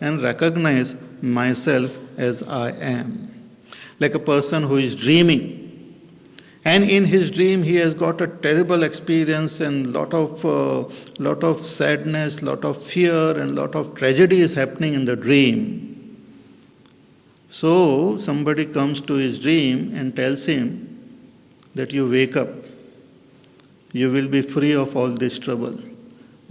and recognize myself as I am. Like a person who is dreaming. And in his dream, he has got a terrible experience and lot of sadness, lot of fear, and lot of tragedy is happening in the dream. So somebody comes to his dream and tells him that you wake up, you will be free of all this trouble.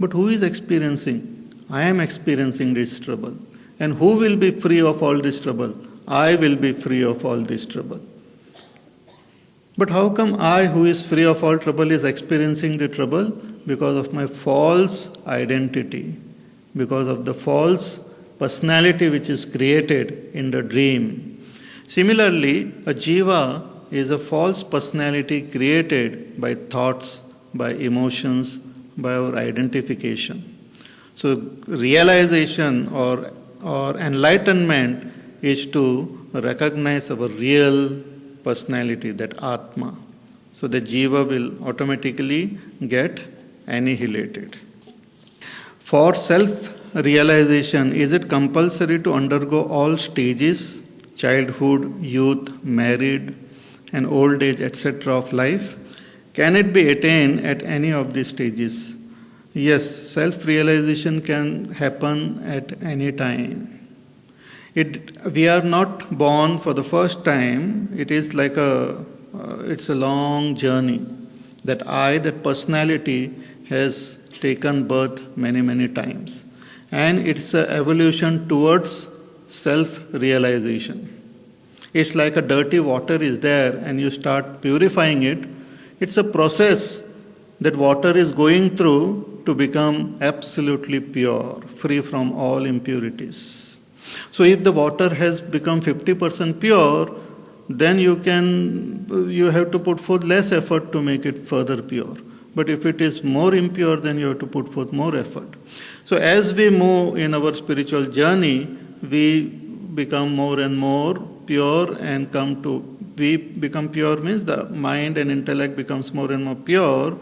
But who is experiencing? I am experiencing this trouble. And who will be free of all this trouble? I will be free of all this trouble. But how come I, who is free of all trouble, is experiencing the trouble? Because of my false identity, because of the false personality which is created in the dream. Similarly, a jiva is a false personality created by thoughts, by emotions, by our identification. So realization or enlightenment is to recognize our real personality, that Atma. So the jiva will automatically get annihilated. For self-realization, is it compulsory to undergo all stages, childhood, youth, married, and old age, etc. of life? Can it be attained at any of these stages? Yes, self-realization can happen at any time. We are not born for the first time. It is like it's a long journey. That personality has taken birth many, many times. And it's an evolution towards self-realization. It's like a dirty water is there and you start purifying it. It's a process that water is going through to become absolutely pure, free from all impurities. So if the water has become 50% pure, then you have to put forth less effort to make it further pure. But if it is more impure, then you have to put forth more effort. So as we move in our spiritual journey, we become more and more pure and we become pure means the mind and intellect becomes more and more pure,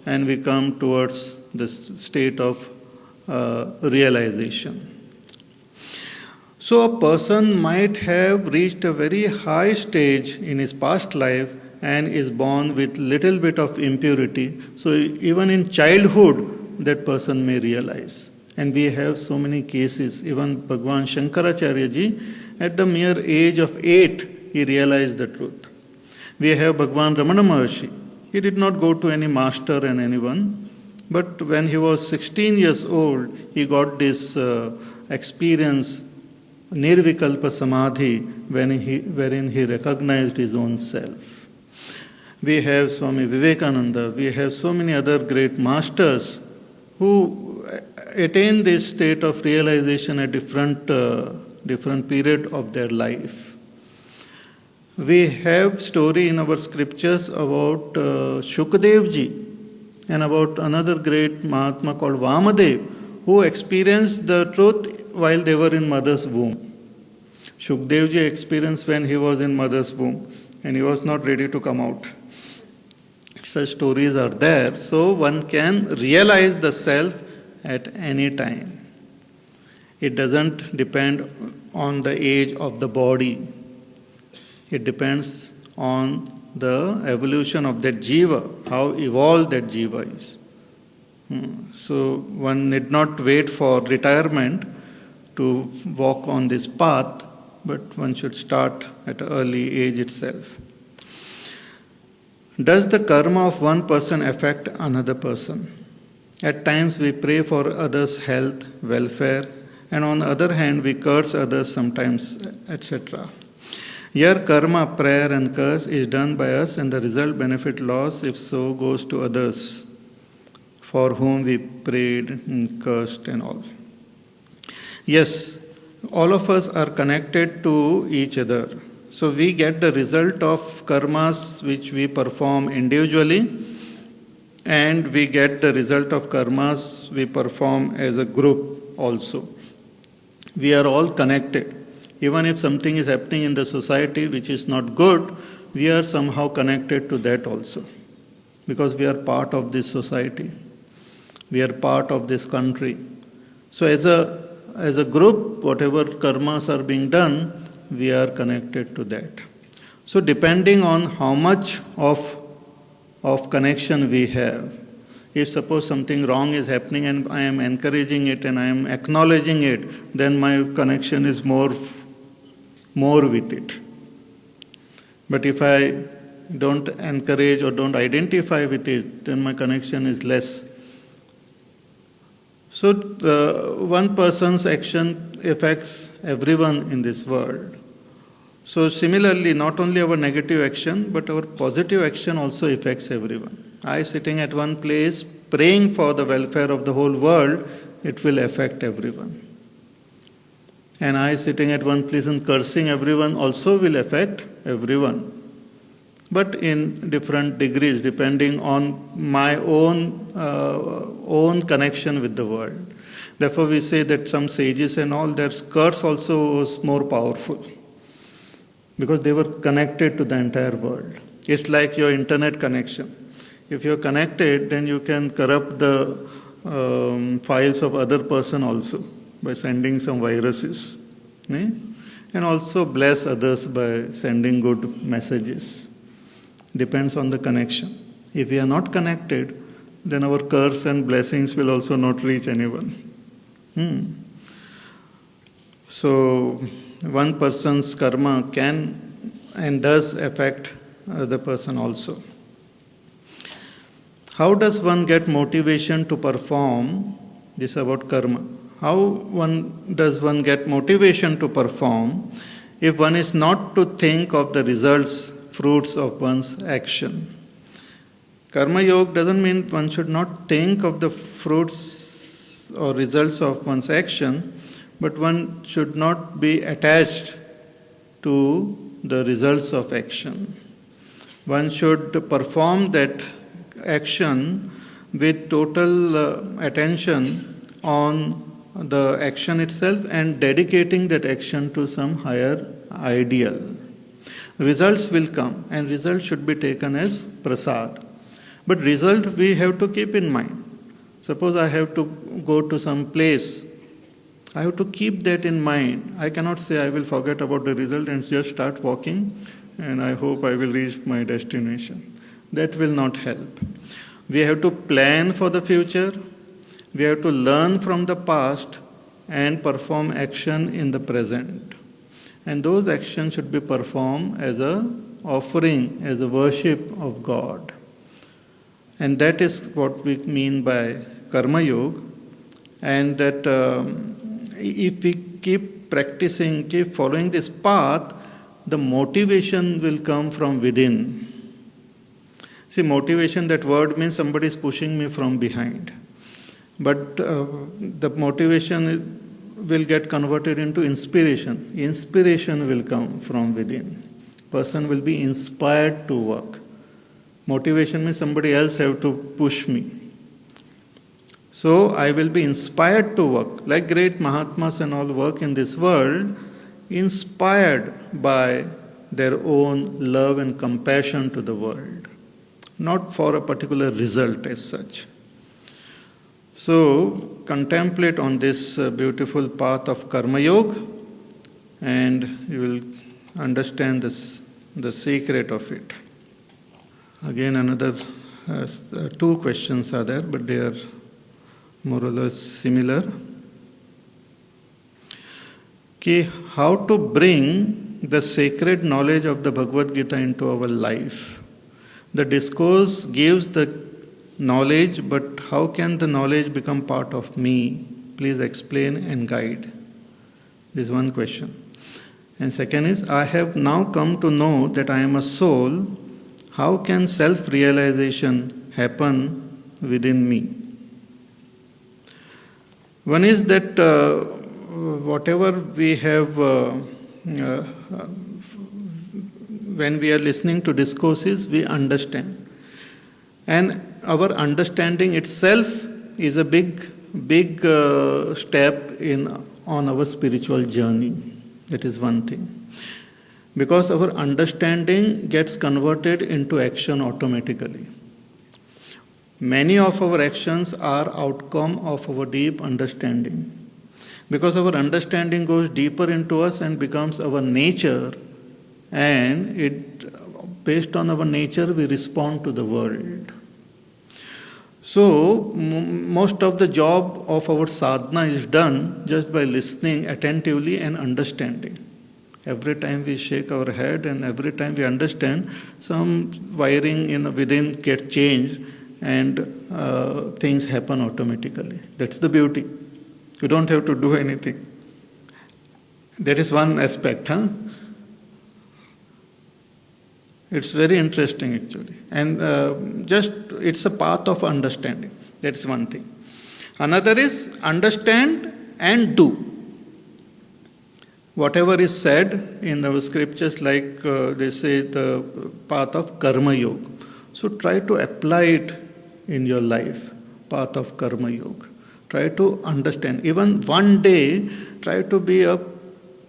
and we come towards the state of realization. So a person might have reached a very high stage in his past life and is born with little bit of impurity. So even in childhood, that person may realize. And we have so many cases. Even Bhagwan Shankaracharya ji, at the mere age of 8, he realized the truth. We have Bhagwan Ramana Maharshi. He did not go to any master and anyone. But when he was 16 years old, he got this experience, Nirvikalpa Samadhi, wherein he recognized his own self. We have Swami Vivekananda, we have so many other great masters who attain this state of realization at different period of their life. We have story in our scriptures about Shukdev ji and about another great Mahatma called Vamadev, who experienced the truth while they were in mother's womb. Shukdev ji experienced when he was in mother's womb and he was not ready to come out. Such stories are there, so one can realize the self at any time. It doesn't depend on the age of the body. It depends on the evolution of that jiva, how evolved that jiva is. So one need not wait for retirement to walk on this path, but one should start at an early age itself. Does the karma of one person affect another person? At times we pray for others' health, welfare, and on the other hand we curse others sometimes, etc. Here karma, prayer and curse is done by us and the result, benefit, loss, if so, goes to others for whom we prayed and cursed and all. Yes, all of us are connected to each other. So we get the result of karmas which we perform individually, and we get the result of karmas we perform as a group also. We are all connected. Even if something is happening in the society which is not good, we are somehow connected to that also. Because we are part of this society. We are part of this country. So as a as a group, whatever karmas are being done, we are connected to that. So depending on how much of connection we have, if suppose something wrong is happening and I am encouraging it and I am acknowledging it, then my connection is more with it. But if I don't encourage or don't identify with it, then my connection is less. So one person's action affects everyone in this world. So similarly, not only our negative action, but our positive action also affects everyone. I sitting at one place, praying for the welfare of the whole world, it will affect everyone. And I sitting at one place and cursing everyone also will affect everyone. But in different degrees, depending on my own connection with the world. Therefore, we say that some sages and all, their curse also was more powerful, because they were connected to the entire world. It's like your internet connection. If you're connected, then you can corrupt the files of other person also by sending some viruses. And also bless others by sending good messages. Depends on the connection. If we are not connected, then our curse and blessings will also not reach anyone. So one person's karma can and does affect the person also. How does one get motivation to perform? This is about karma. How does one get motivation to perform if one is not to think of the results, fruits of one's action? Karma Yoga doesn't mean one should not think of the fruits or results of one's action, but one should not be attached to the results of action. One should perform that action with total attention on the action itself and dedicating that action to some higher ideal. Results will come, and results should be taken as prasad. But result we have to keep in mind. Suppose I have to go to some place, I have to keep that in mind. I cannot say I will forget about the result and just start walking and I hope I will reach my destination. That will not help. We have to plan for the future. We have to learn from the past and perform action in the present. And those actions should be performed as an offering, as a worship of God. And that is what we mean by Karma Yoga. And that if we keep practicing, keep following this path, the motivation will come from within. See, motivation, that word means somebody is pushing me from behind. But the motivation will get converted into inspiration. Inspiration will come from within. Person will be inspired to work. Motivation means somebody else have to push me. So I will be inspired to work. Like great Mahatmas and all work in this world, inspired by their own love and compassion to the world. Not for a particular result as such. So, contemplate on this beautiful path of Karma Yoga and you will understand the secret of it. Again, another two questions are there, but they are more or less similar. How to bring the sacred knowledge of the Bhagavad Gita into our life? The discourse gives the knowledge, but how can the knowledge become part of me? Please explain and guide. This is one question. And second is, I have now come to know that I am a soul. How can self-realization happen within me? One is that whatever we have, when we are listening to discourses, we understand. And our understanding itself is a big step on our spiritual journey. That is one thing. Because our understanding gets converted into action automatically. Many of our actions are outcome of our deep understanding. Because our understanding goes deeper into us and becomes our nature, and based on our nature, we respond to the world. So, most of the job of our sadhana is done just by listening attentively and understanding. Every time we shake our head and every time we understand, some wiring within get changed and things happen automatically. That's the beauty. You don't have to do anything. That is one aspect, huh? It's very interesting actually. And it's a path of understanding. That's one thing. Another is understand and do. Whatever is said in our scriptures, like they say the path of karma yoga. So try to apply it in your life, path of karma yoga. Try to understand. Even one day, try to be a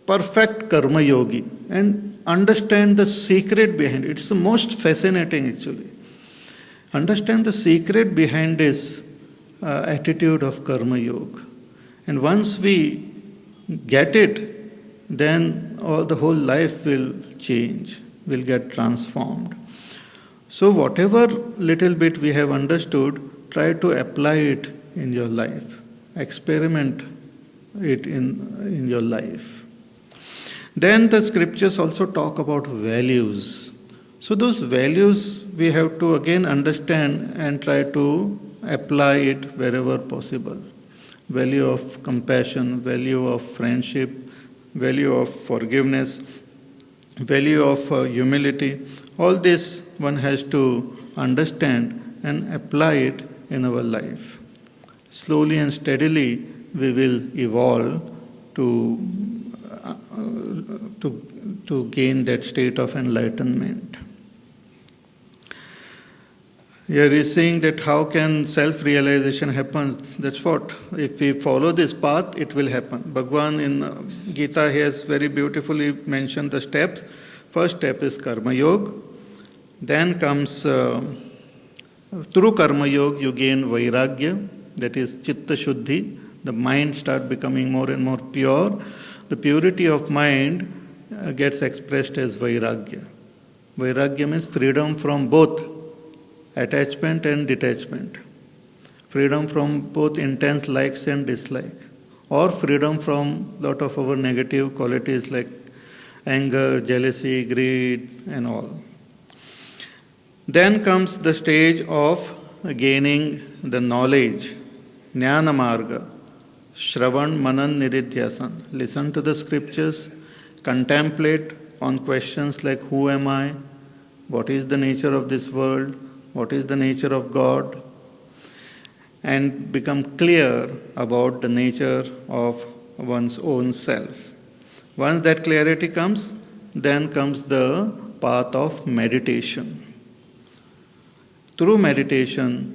perfect karma yogi and understand the secret behind it. It's the most fascinating actually. Understand the secret behind this attitude of karma yoga. And once we get it, then the whole life will change, will get transformed. So whatever little bit we have understood, try to apply it in your life. Experiment it in your life. Then the scriptures also talk about values. So those values we have to again understand and try to apply it wherever possible. Value of compassion, value of friendship, value of forgiveness, value of humility. All this one has to understand and apply it in our life. Slowly and steadily we will evolve to gain that state of enlightenment. Here is saying that how can self-realization happen? That's what. If we follow this path, it will happen. Bhagwan in Gita has very beautifully mentioned the steps. First step is karma yoga. Then comes, through karma yoga, you gain vairagya, that is chitta shuddhi. The mind starts becoming more and more pure. The purity of mind gets expressed as vairagya. Vairagya means freedom from both attachment and detachment. Freedom from both intense likes and dislike. Or freedom from lot of our negative qualities like anger, jealousy, greed and all. Then comes the stage of gaining the knowledge, jnana marga, shravan, manan, nididhyasan. Listen to the scriptures, contemplate on questions like who am I, what is the nature of this world, what is the nature of God, and become clear about the nature of one's own self. Once that clarity comes, then comes the path of meditation. Through meditation,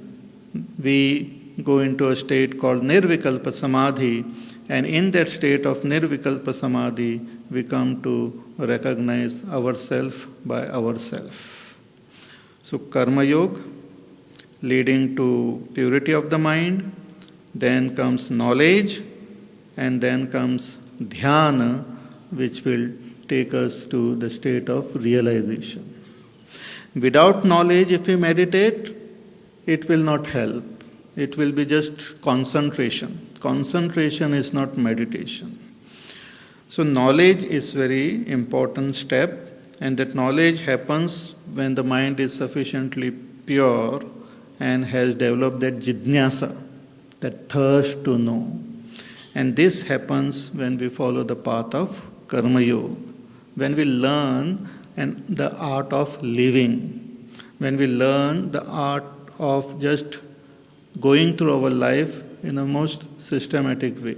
we go into a state called nirvikalpa samadhi, and in that state of nirvikalpa samadhi, we come to recognize ourself by ourself. So karma yoga, leading to purity of the mind, then comes knowledge, and then comes dhyana, which will take us to the state of realization. Without knowledge, if we meditate, it will not help. It will be just concentration. Concentration is not meditation. So knowledge is very important step, and that knowledge happens when the mind is sufficiently pure and has developed that jidnyasa, that thirst to know. And this happens when we follow the path of karma yoga, when we learn the art of living, when we learn the art of just going through our life in a most systematic way.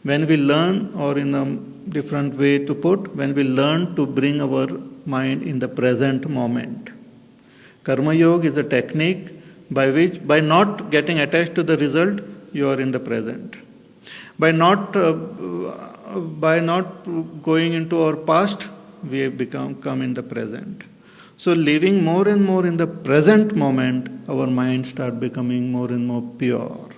When we learn, or in a different way to put, when we learn to bring our mind in the present moment. Karma yoga is a technique by which, by not getting attached to the result, you are in the present. By not going into our past, we have come in the present. So living more and more in the present moment, our mind start becoming more and more pure.